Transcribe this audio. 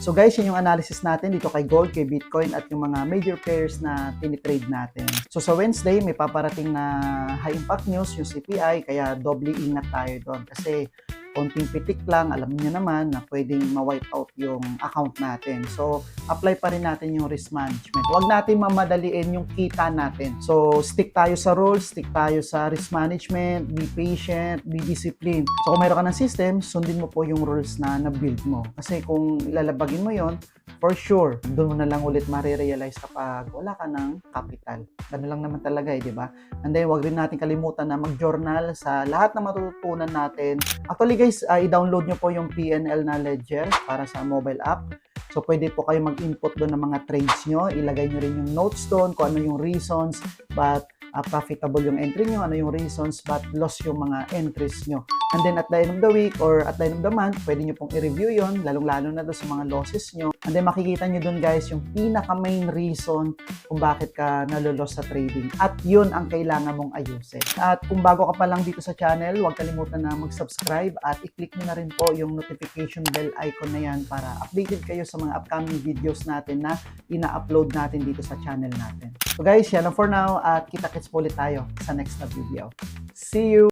So guys, yun yung analysis natin dito kay gold, kay Bitcoin at yung mga major pairs na tinitrade natin. So sa Wednesday, may paparating na high impact news, yung CPI, kaya doble ingat tayo doon. Kasi konting pitik lang, alam niyo naman na pwedeng ma-wipe out yung account natin. So, apply pa rin natin yung risk management. Huwag natin mamadaliin yung kita natin. So, stick tayo sa rules, stick tayo sa risk management, be patient, be disciplined. So, kung mayroon ka ng system, sundin mo po yung rules na na-build mo. Kasi kung lalabagin mo yon, for sure, doon mo na lang ulit marirealize kapag wala ka ng capital. Ganun lang naman talaga di ba? And then, wag rin natin kalimutan na mag-journal sa lahat ng matututunan natin. Actually guys, i-download nyo po yung PNL na Ledger para sa mobile app. So, pwede po kayo mag-input doon ng mga trades nyo. Ilagay nyo rin yung notes doon kung ano yung reasons but profitable yung entry nyo, ano yung reasons but loss yung mga entries nyo. And then at the end of the week or at the end of the month, pwede nyo pong i-review yon, lalong-lalo na doon sa mga losses nyo. And then makikita nyo doon guys yung pinaka-main reason kung bakit ka naloloss sa trading. At yun ang kailangan mong ayusin. At kung bago ka pa lang dito sa channel, huwag kalimutan na mag-subscribe at i-click nyo na rin po yung notification bell icon na yan para updated kayo sa mga upcoming videos natin na ina-upload natin dito sa channel natin. So guys, yan lang for now at kita-kits po ulit tayo sa next na video. See you!